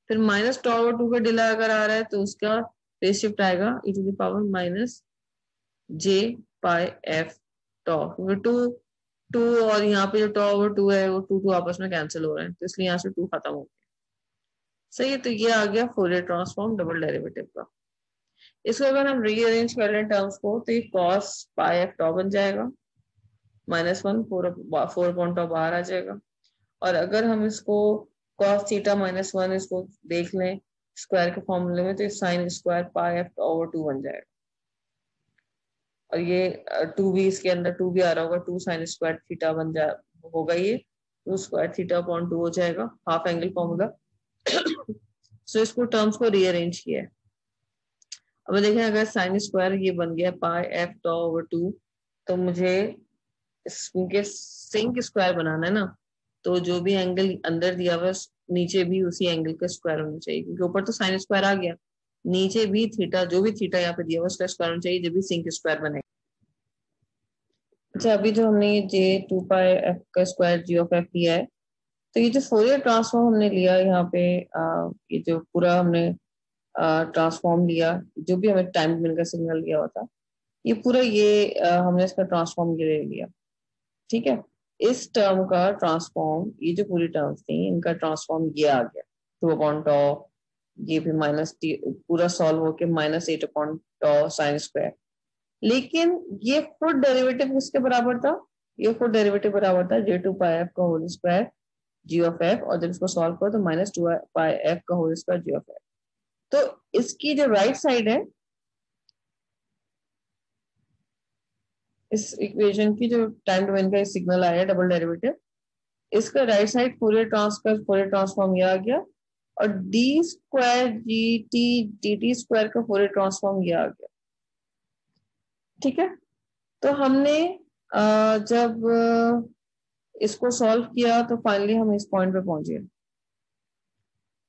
A: फिर -τ/2 का डिले अगर आ रहा है तो उसका फेज शिफ्ट आएगा e⁻ -j πf τ, क्योंकि 2 और यहाँ पे जो τ/2 है वो 2 आपस में कैंसिल हो रहे हैं, तो इसलिए यहाँ से 2 खत्म हो गया। सही है, तो ये आ गया फोरियर ट्रांसफॉर्म डबल डेरिवेटिव का। इसको अगर हम रीअरेंज कर लें टर्म्स को तो ये cos πf τ बन जाएगा, -1 4/τ बाहर आ जाएगा। और अगर हम इसको cos θ -1 इसको देख लें स्क्वायर के फॉर्मूले में, तो ये sin स्क्वायर πf τ/2 बन जाएगा। और ये 2 भी इसके अंदर 2 भी आ रहा होगा, 2 sin स्क्वायर थीटा बन जा होगा, ये 2 स्क्वायर θ/2 हो जाएगा, हाफ एंगल फॉर्मूला। सो इसको टर्म्स को रीअरेंज किया है। अब देखें अगर sin स्क्वायर ये बन गया πf τ/2, तो मुझे इसके सिंक स्क्वायर बनाना है ना, तो जो भी एंगल अंदर दिया हुआ नीचे भी उसी एंगल का स्क्वायर होना चाहिए, क्योंकि ऊपर तो sin स्क्वायर आ गया, नीचे भी थीटा, जो भी थीटा यहाँ पे दिया हुआ उसका स्क्वायर होना चाहिए, जब भी सिंक स्क्वायर बनेगा। अच्छा, अभी जो हमने j2πf का स्क्वायर g ऑफ f लिया है, तो ये जो फोरियर ट्रांसफॉर्म हमने लिया यहाँ पे, ये जो पूरा हमने ट्रांसफॉर्म लिया, जो भी हमें टाइम डोमेन का सिग्नल दिया हुआ था, ये पूरा हमने इसका ट्रांसफॉर्म ले लिया। ठीक है, इस टर्म का ट्रांसफॉर्म, ये जो पूरी टर्म्स थी इनका ट्रांसफॉर्म ये आ गया 2/τ, ये भी पूरा सॉल्व होके -8/τ sin स्क्वायर। लेकिन ये खुद डेरिवेटिव किसके बराबर था, ये खुद डेरिवेटिव बराबर था j2πf का whole square g of f, और जब इसको सॉल्व करो तो -2πf का whole square g of f। तो इसकी जो राइट साइड है, इस इक्वेशन की जो टाइम डोमेन का सिग्नल आया डबल डेरिवेटिव, इसका राइट साइड फोरियर ट्रांसफॉर्म ये आ गया, और d स्क्वायर dt स्क्वायर का फोरियर ट्रांसफॉर्म ये आ गया। ठीक है, तो हमने जब इसको सॉल्व किया तो फाइनली हम इस पॉइंट पे पहुंचे।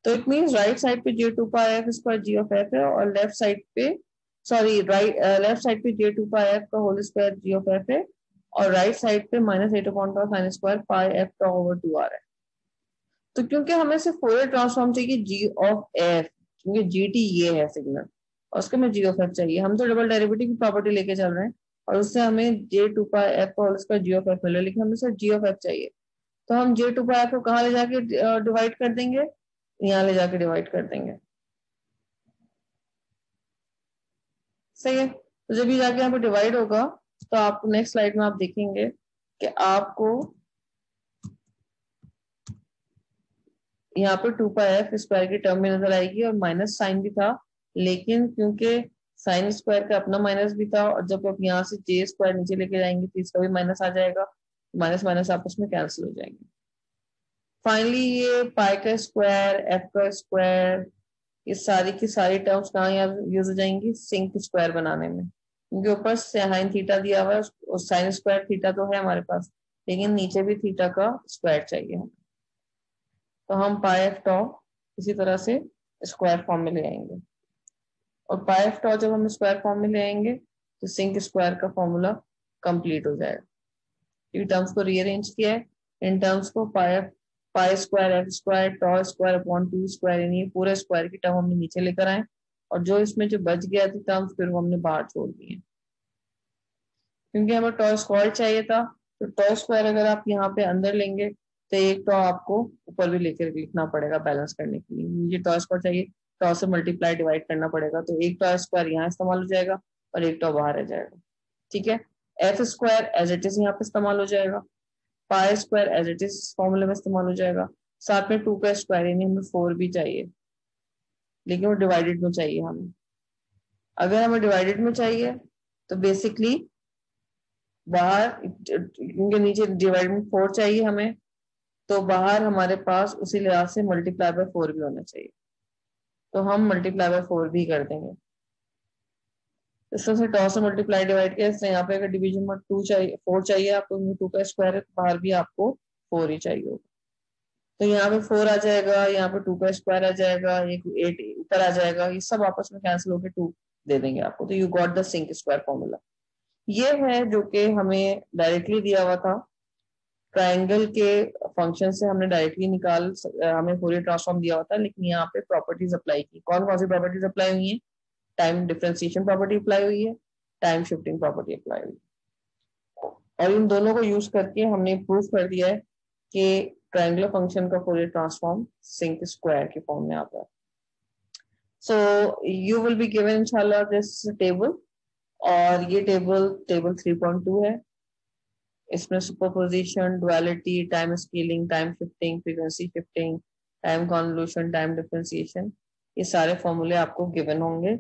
A: तो इट मींस राइट साइड पे j2πf square g of f है, और लेफ्ट साइड पे j2πf का whole square g of f है, और राइट साइड पे -8/τ sin स्क्वायर πf τ/2 आ रहा है। तो क्योंकि हमें सिर्फ फोरियर ट्रांसफॉर्म चाहिए g ऑफ f, क्योंकि gt ये है सिग्नल और उसको हमें g ऑफ f चाहिए, हम तो डबल डेरिवेटिव की प्रॉपर्टी लेके चल रहे हैं और उससे हमें j2πf का whole square g of f मिला, लेकिन हमें सिर्फ g ऑफ f चाहिए। तो हम j2πf को कहाँ ले जाके डिवाइड कर देंगे, यहाँ ले जाके डिवाइड कर देंगे। सही है, तो जब ये जाके यहाँ पे डिवाइड होगा तो आपको नेक्स्ट स्लाइड में आप देखेंगे कि आपको यहाँ पे 2πf स्क्वायर की टर्म में नजर आएगी, और माइनस साइन भी था, लेकिन क्योंकि साइन स्क्वायर का अपना माइनस भी था, और जब आप यहाँ से जे स्क्वायर नीचे लेके जाएंगे तो इसका भी माइनस आ जाएगा, माइनस माइनस आपस में कैंसिल हो जाएंगे। फाइनली ये पाई का स्क्वायर, एफ का स्क्वायर, ये सारी की सारी टर्म्स कहाँ यूज हो जाएंगी, सिंक स्क्वायर बनाने में, क्योंकि ऊपर साइन थीटा दिया हुआ है और साइन स्क्वायर थीटा तो है हमारे पास, लेकिन नीचे भी थीटा का स्क्वायर चाहिए हमें। तो हम पाई एफ टॉ इसी तरह से स्क्वायर फॉर्म में ले आएंगे, और पाई एफ टॉ जब हम स्क्वायर फॉर्म में ले आएंगे तो सिंक स्क्वायर का फॉर्मूला कंप्लीट हो जाएगा। इन टर्म्स को रीअरेंज किया है, इन टर्म्स को पाई स्क्वायर एफ स्क्वायर टॉ स्क्वायर अपॉन 2 स्क्वायर, यानी पूरे स्क्वायर की टर्म हमने नीचे लेकर आए, और जो इसमें जो बच गया थी टर्म्स फिर वो हमने बाहर छोड़ दिए, क्योंकि हमें टॉ स्क्वायर चाहिए था। तो टॉ स्क्वायर अगर आप यहाँ पे अंदर लेंगे तो एक टॉ आपको ऊपर भी लेकर लिखना पड़ेगा बैलेंस करने के लिए, मुझे टॉ स्क्वायर चाहिए, टॉ से मल्टीप्लाई डिवाइड करना पड़ेगा, तो एक टॉ स्क्वायर यहाँ इस्तेमाल हो जाएगा और एक टॉ बाहर रह जाएगा। ठीक है, F square as it is यहाँ पे इस्तेमाल हो जाएगा, pi square as it is फॉर्मूले में इस्तेमाल हो जाएगा, साथ में 2 का स्क्वायर, यानी हमें 4 भी चाहिए, लेकिन वो डिवाइडेड में चाहिए हमें। अगर हमें डिवाइडेड में चाहिए तो बेसिकली बाहर, क्योंकि नीचे डिवाइड में 4 चाहिए हमें, तो बाहर हमारे पास उसी लिहाज से मल्टीप्लाई बाय 4 भी होना चाहिए, तो हम मल्टीप्लाई बाय 4 भी कर देंगे। इस तरह से टॉ से मल्टीप्लाई डिवाइड किया, इससे यहाँ पे अगर डिवीजन में 2 चाहिए 4 चाहिए आपको, 2 का स्क्वायर है, बाहर भी आपको 4 ही चाहिए होगा, तो यहाँ पे 4 आ जाएगा, यहाँ पे 2 का स्क्वायर आ जाएगा, एक 8 ऊपर आ जाएगा, ये सब आपस में कैंसिल होकर 2 दे देंगे आपको, तो you got the sinc square formula. ये है जो कि हमें डायरेक्टली दिया हुआ था, ट्रायंगल के फंक्शन से हमने डायरेक्टली हमें फोरियर ट्रांसफॉर्म दिया हुआ था, लेकिन यहाँ पे प्रॉपर्टीज अप्लाई की, कौन कौन सी प्रॉपर्टीज अप्लाई हुई है, टाइम डिफरेंशिएशन प्रॉपर्टी अप्लाई हुई है, टाइम शिफ्टिंग प्रॉपर्टी अप्लाई हुई है, और इन दोनों को यूज करके हमने प्रूफ कर दिया है कि ट्रायंगुलर फंक्शन का फोरियर ट्रांसफॉर्म सिंक स्क्वायर के फॉर्म में आता है। So you will be given इंशाल्लाह दिस टेबल, और ये टेबल 3.2 है, इसमें superposition, duality, time scaling, time shifting, frequency shifting, time convolution, time differentiation, ये सारे फॉर्मूले आपको गिवन होंगे,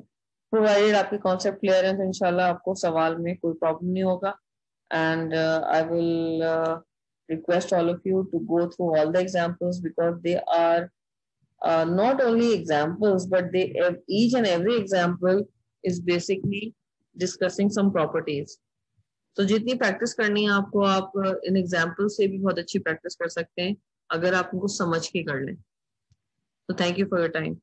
A: प्रोवाइडेड आपके कॉन्सेप्ट क्लियर है तो इंशाल्लाह आपको सवाल में कोई प्रॉब्लम नहीं होगा। And I will request all of you to go through all the examples, because they are not only examples, but each and every example is basically discussing some properties. तो जितनी प्रैक्टिस करनी है आपको, आप in example से भी बहुत अच्छी प्रैक्टिस कर सकते हैं अगर आप उनको समझ के कर लें। तो thank you for your time.